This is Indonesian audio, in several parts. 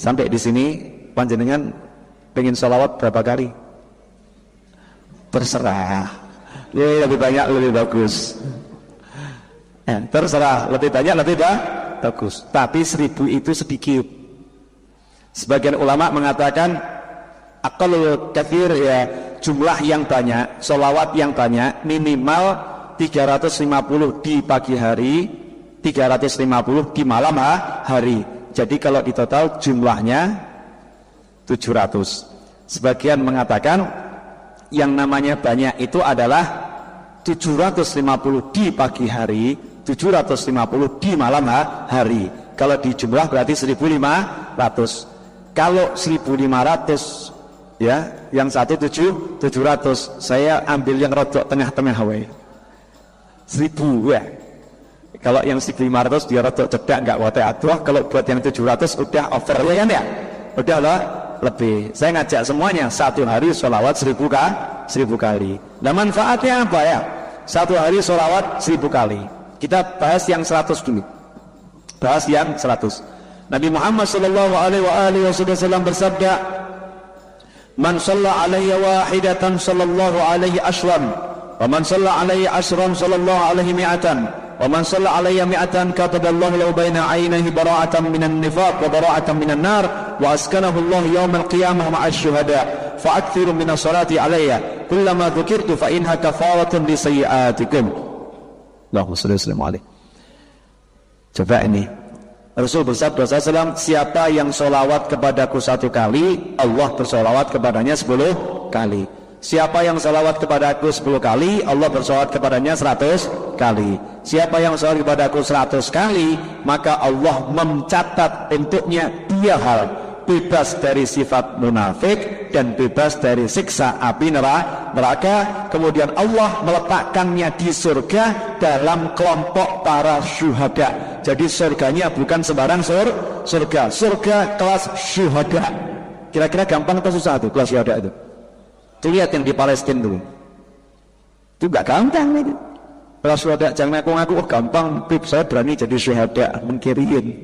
Sampai di sini panjenengan pengen sholawat berapa kali? Terserah. Lebih banyak lebih bagus. Terserah, lebih banyak lebih bagus. Tapi 1000 itu sedikit. Sebagian ulama mengatakan aqallul katsir, ya jumlah yang banyak, sholawat yang banyak minimal 350 di pagi hari, 350 di malam hari. Jadi kalau di total jumlahnya 700. Sebagian mengatakan yang namanya banyak itu adalah 750 di pagi hari, 750 di malam hari. Kalau di jumlah berarti 1500. Kalau 1500 ya, yang satu 700. Saya ambil yang rodok tengah-tengah wae. 1000 ya. Kalau yang 1500 dia rodok cedak enggak wote aduh. Kalau buat yang 700 udah over ya kan ya. Udah lah lebih. Saya ngajak semuanya satu hari sholawat 1000 kali. Nah manfaatnya apa ya? Satu hari sholawat 1000 kali. Kita bahas yang 100 dulu. Bahas yang 100. Nabi Muhammad sallallahu alaihi wasallam bersabda, "Man shalla alayya wahidatan sallallahu alaihi ashram, wa man shalla alayya ashram sallallahu alaihi mi'atan, wa man shalla alayya mi'atan kataballahu lahu baina 'ainayhi bara'atan minan nifaq wa bara'atan minan nar wa askanahu Allah yawmal qiyamah ma'a syuhada fa'akthiru minas salati alayya kullama dzukirtu fa inha kafaratun li sayyi'atikum." Allahumma shalli wa sallim alaihi. Coba ini Rasul bersabda SAW, siapa yang sholawat kepadaku 1 kali, Allah bersolawat kepadanya 10 kali. Siapa yang sholawat kepadaku 10 kali, Allah bersolawat kepadanya 100 kali. Siapa yang sholawat kepadaku 100 kali, maka Allah mencatat untuknya 2 hal: bebas dari sifat munafik dan bebas dari siksa api neraka. Kemudian Allah meletakkannya di surga dalam kelompok para syuhada. Jadi surganya bukan sembarang surga kelas syuhada. Kira-kira gampang atau susah tuh kelas syuhada itu? Tuh lihat yang di Palestina tuh, itu gak gampang itu kelas syuhada. Jangan ngaku-ngaku oh gampang, Pip, saya berani jadi syuhada. Mengkiriin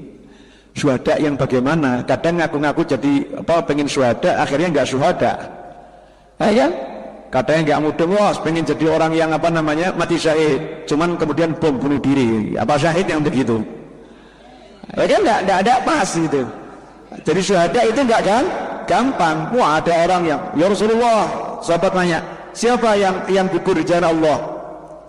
syuhada yang bagaimana? Kadang ngaku-ngaku jadi pengen syuhada, akhirnya nggak syuhada. Ya, kadang nggak mudah, wah pengen jadi orang yang mati syahid, cuman kemudian bom bunuh diri. Apa syahid yang begitu? Ya kan nggak ada pas gitu. Jadi syuhada itu nggak kan gampang. Wah ada orang yang, ya Rasulullah, sahabat tanya, siapa yang gugur di jalan Allah?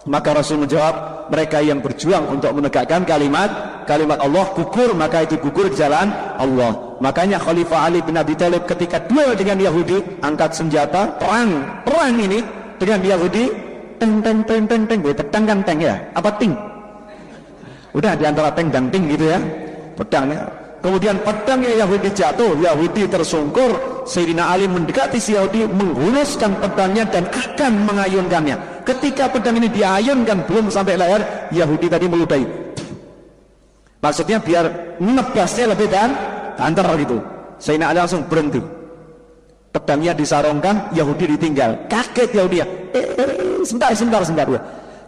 Maka Rasul menjawab, mereka yang berjuang untuk menegakkan kalimat Allah gugur, maka itu gugur di jalan Allah. Makanya Khalifah Ali bin Abi Thalib ketika duel dengan Yahudi, angkat senjata perang ini dengan Yahudi, teng pedang kan teng ya, apa ting? Udah di antara teng dan ting gitu ya, pedangnya. Kemudian pedangnya Yahudi jatuh, Yahudi tersungkur. Sayyidina Ali mendekati si Yahudi, menghuluskan pedangnya dan akan mengayunkannya. Ketika pedang ini diayunkan belum sampai leher, Yahudi tadi meludahi. Maksudnya biar nebasnya lebih antar gitu. Sayyidina Ali langsung berhenti. Pedangnya disarungkan, Yahudi ditinggal. Kaget Yahudi ya. Sebentar.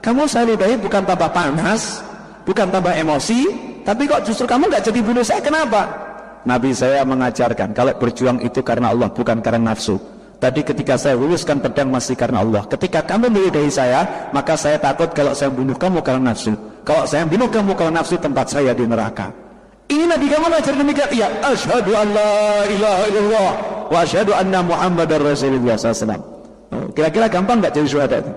Kamu saya ludahi bukan tambah panas, bukan tambah emosi, tapi kok justru kamu nggak jadi bunuh saya, kenapa? Nabi saya mengajarkan kalau berjuang itu karena Allah, bukan karena nafsu. Tadi ketika saya luluskan pedang masih karena Allah. Ketika kamu meludahi saya, maka saya takut kalau saya bunuh kamu karena nafsu. Kalau saya bunuh kamu karena nafsu, tempat saya di neraka. Ini Nabi kamu mengajar demikian. Ya, asyhadu an la ilaha illallah wa asyhadu anna Muhammadar Rasulullah SAW. Kira-kira gampang nggak jadi syuhada itu?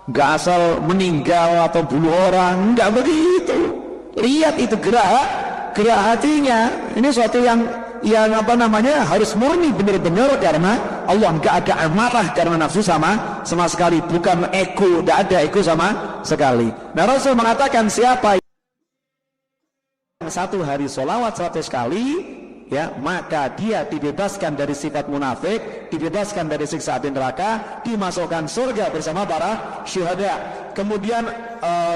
Nggak asal meninggal atau bunuh orang, nggak begitu. Lihat itu gerak hatinya. Ini suatu yang harus murni benar-benar karena Allah. Nggak ada amarah karena nafsu sama sekali, bukan ego, nggak ada ego sama sekali. Nah Rasul mengatakan siapa yang 1 hari sholawat 100 kali, ya maka dia dibebaskan dari sifat munafik, dibebaskan dari siksa api neraka, dimasukkan surga bersama para syuhada. Kemudian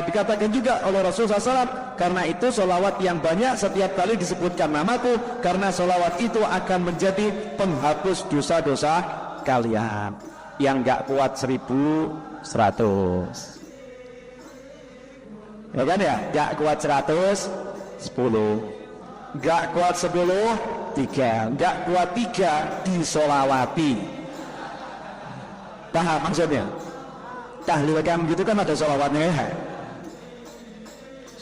dikatakan juga oleh Rasulullah SAW, karena itu sholawat yang banyak setiap kali disebutkan namaku, karena sholawat itu akan menjadi penghapus dosa-dosa kalian. Yang nggak kuat 1100, ya kan ya, nggak kuat 100, 10, nggak kuat 10, 3. Enggak kuat 3 disolawati. Paham maksudnya? Tahlil kan gitu kan ada solawatnya ya.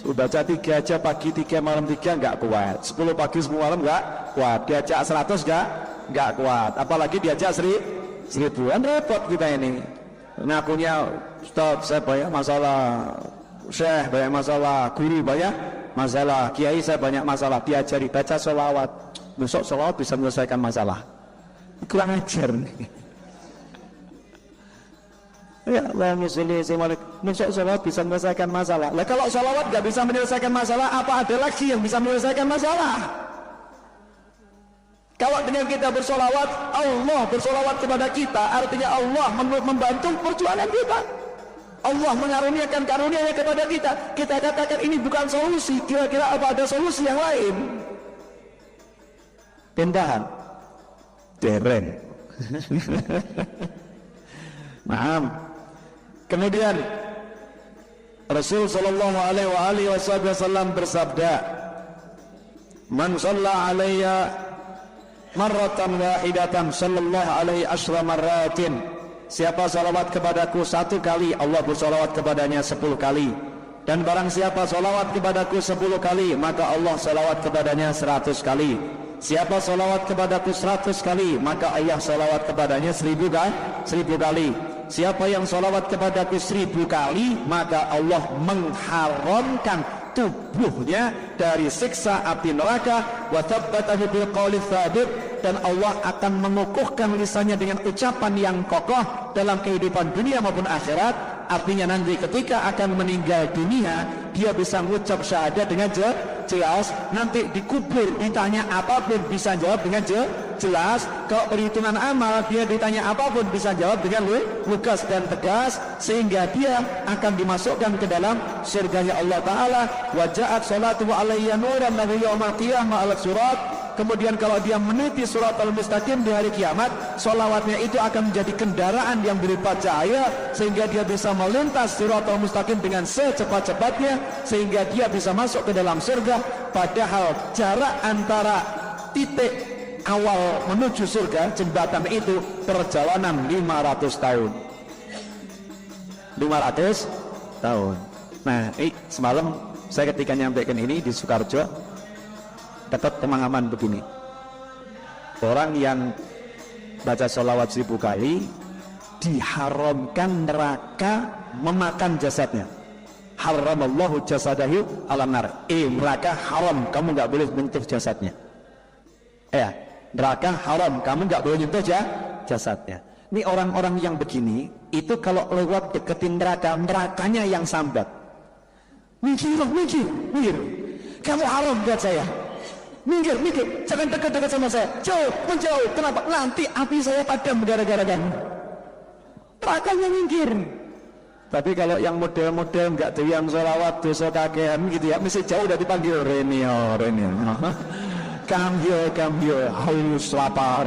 Baca 3 aja pagi 3 malam 3 enggak kuat. 10 pagi 10 malam enggak kuat. Diajak 100 enggak kuat. Apalagi diajak 1000 kan repot kita ini. Ngakunya Ustaz saya banyak masalah, Syekh banyak masalah, guru banyak masalah, kiai saya banyak masalah, diajari baca sholawat. Besok sholawat bisa menyelesaikan masalah. Kurang ajar nih. Ya Allah besok sholawat bisa menyelesaikan masalah. Lah kalau sholawat gak bisa menyelesaikan masalah, apa ada lagi yang bisa menyelesaikan masalah? Kalau dengan kita bersolawat, Allah bersolawat kepada kita, artinya Allah membantu perjuangan kita. Allah mengaruniakan karunia-Nya kepada kita. Kita katakan ini bukan solusi. Kira-kira apa ada solusi yang lain? Pindahan, dereng. Maaf. Kemudian Rasul Shallallahu Alaihi Wasallam bersabda, "Man shalla alayya marratan wahidatan sallallahu alaihi asyra marratin." Siapa salawat kepadaku 1 kali, Allah bersalawat kepadanya 10 kali. Dan barang siapa salawat kepadaku 10 kali, maka Allah salawat kepadanya 100 kali. Siapa salawat kepadaku 100 kali, maka Allah salawat kepadanya 1000 kali. Siapa yang salawat kepadaku 1000 kali, maka Allah mengharamkan tubuhnya dari siksa api neraka, wa tsabbatahu bil qawli tsabit, dan Allah akan mengukuhkan lisannya dengan ucapan yang kokoh dalam kehidupan dunia maupun akhirat. Artinya nanti ketika akan meninggal dunia, dia bisa mengucap syahadat dengan jelas. Nanti dikubur ditanya apapun bisa jawab dengan jelas. Kalau perhitungan amal dia ditanya apapun bisa jawab dengan lugas dan tegas, sehingga dia akan dimasukkan ke dalam surganya Allah Ta'ala. Wa ja'at salatu alayya nuran nabi yawmal qiyamah alat surat. Kemudian kalau dia meniti surat al-mustaqim di hari kiamat, solawatnya itu akan menjadi kendaraan yang berupa cahaya, sehingga dia bisa melintas surat al-mustaqim dengan secepat-cepatnya, sehingga dia bisa masuk ke dalam surga. Padahal jarak antara titik awal menuju surga, jembatan itu, perjalanan 500 tahun. 500 tahun. Nah, semalam saya ketika nyampaikan ini di Sukarjo, dapat pemahaman begini. Orang yang baca sholawat 1000 kali diharamkan neraka memakan jasadnya. Haramallahu jasadahu alam nar. Neraka haram, kamu nggak boleh menyentuh jasadnya. Neraka haram, kamu nggak boleh menyentuh jasadnya. Ini orang-orang yang begini, itu kalau lewat deketin neraka, nerakanya yang sambat. Minggir. Kamu haram buat saya. Minggir, jangan dekat-dekat sama saya. Jauh, menjauh. Kenapa? Nanti api saya padam gara-gara kamu. Nerakanya minggir. Tapi kalau yang model-model nggak doyan sholawat, dosa kakean gitu ya, mesti jauh udah dipanggil Renio. Come here, haus lapar.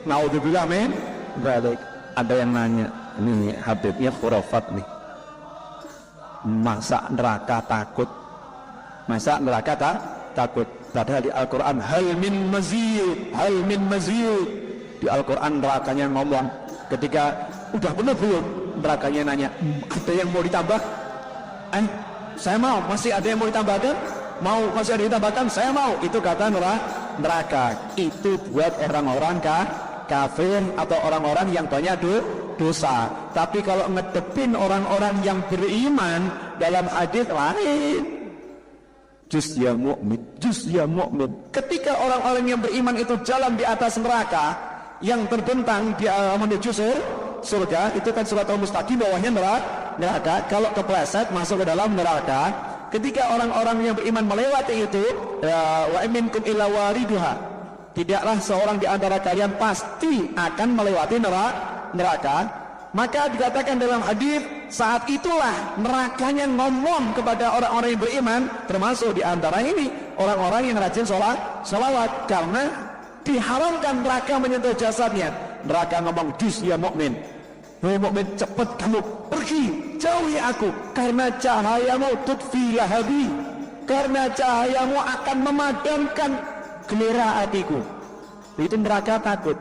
Naudzubillah min balik. Ada yang nanya, ini Habibnya khurafat nih. Masa neraka takut? Takut. Padahal di Al-Quran hal min mazid. Di Al-Quran nerakanya ngomong, ketika udah penuh belum, nerakanya nanya, ada yang mau ditambah? Saya mau. Masih ada yang mau ditambahkan? Masih ada yang ditambahkan? Saya mau. Itu kata neraka. Itu buat orang-orang kafir atau orang-orang yang banyak dosa. Tapi kalau ngedepin orang-orang yang beriman, dalam hadis lain, juz ya mu'min. Ketika orang-orang yang beriman itu jalan di atas neraka yang terbentang dia menuju surga, itu kan surat al-mustaqim, bawahnya neraka. Kalau kepleset masuk ke dalam neraka. Ketika orang-orang yang beriman melewati itu, wa minkum illa wariduha, tidaklah seorang di antara kalian pasti akan melewati neraka. Maka dikatakan dalam hadis, saat itulah nerakanya ngomong kepada orang-orang yang beriman, termasuk di antara ini orang-orang yang rajin sholawat, karena diharamkan neraka menyentuh jasadnya. Neraka ngomong, juz ya mukmin, hei mukmin, cepat kamu pergi, jauhi aku, karena cahayamu tutfi lahabi, karena cahayamu akan memadamkan gelera hatiku. Itu neraka takut.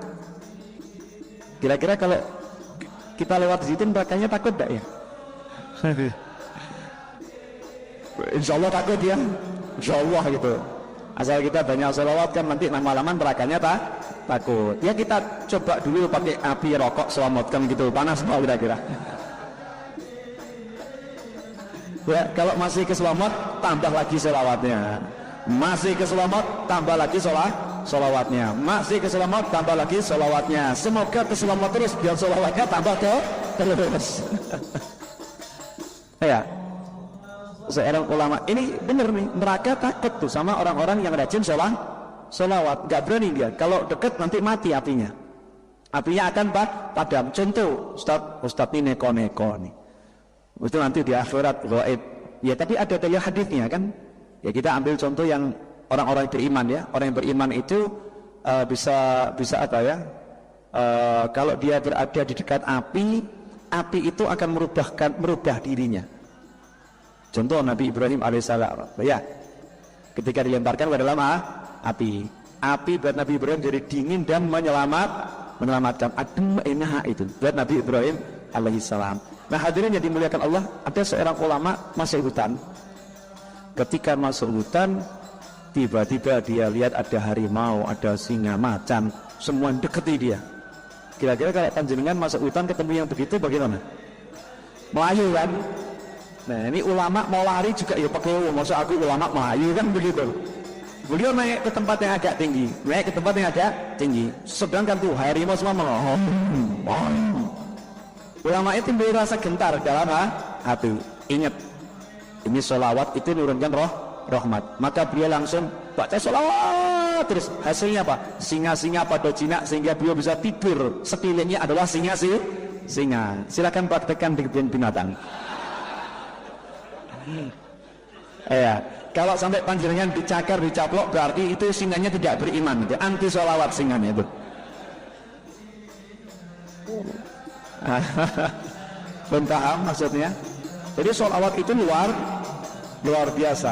Kira-kira kalau kita lewat di situ nerakanya takut enggak ya? Insya Allah takut ya, Insya Allah gitu. Asal kita banyak sholawat kan nanti lama-lama nerakanya takut. Ya kita coba dulu pakai api rokok selamatkan gitu, panas mau kira-kira. Ya kalau masih keselamat tambah lagi sholawatnya, masih keselamat tambah lagi sholawatnya, masih keselamat tambah lagi sholawatnya. Semoga keselamat terus biar sholawatnya tambah terus. Ya. Seorang ulama ini bener nih, neraka takut tuh sama orang-orang yang rajin sholawat. Gak berani dia, kalau deket nanti mati apinya akan padam. Contoh Ustaz ini neko-neko nih, itu nanti di akhirat gaib. Ya tadi ada dalil hadisnya kan. Ya kita ambil contoh yang orang-orang beriman ya. Orang yang beriman itu bisa apa ya, kalau dia berada di dekat api itu akan merubah dirinya. Contoh Nabi Ibrahim alaihissalam ya, ketika dilemparkan ke dalam api buat Nabi Ibrahim jadi dingin dan menyelamatkan. Adem enak itu buat Nabi Ibrahim alaihissalam. Nah hadirin yang dimuliakan Allah, ada seorang ulama masuk hutan. Ketika masuk hutan, tiba-tiba dia lihat ada harimau, ada singa, macan, semua deketi dia. Kira-kira kalau panjenengan masuk hutan ketemu yang begitu bagaimana? Melayu kan? Nah ini ulama mau lari juga ya pakai, maksud aku ulama Melayu kan begitu. Beliau naik ke tempat yang agak tinggi, sedangkan tuh harimau semua melongo. Ulama itu timbul rasa gentar dalam hati. Ingat, ini sholawat itu nurunkan rahmat. Maka beliau langsung baca sholawat terus. Hasilnya apa? Singa-singa pada jinak sehingga beliau bisa tidur. Sekelilingnya adalah singa. Silakan praktekkan di kebun binatang. Ya, kalau sampai panjenengan dicakar, dicaplok, berarti itu singanya tidak beriman, itu anti sholawat singanya itu. Belum paham maksudnya? Jadi sholawat itu luar biasa.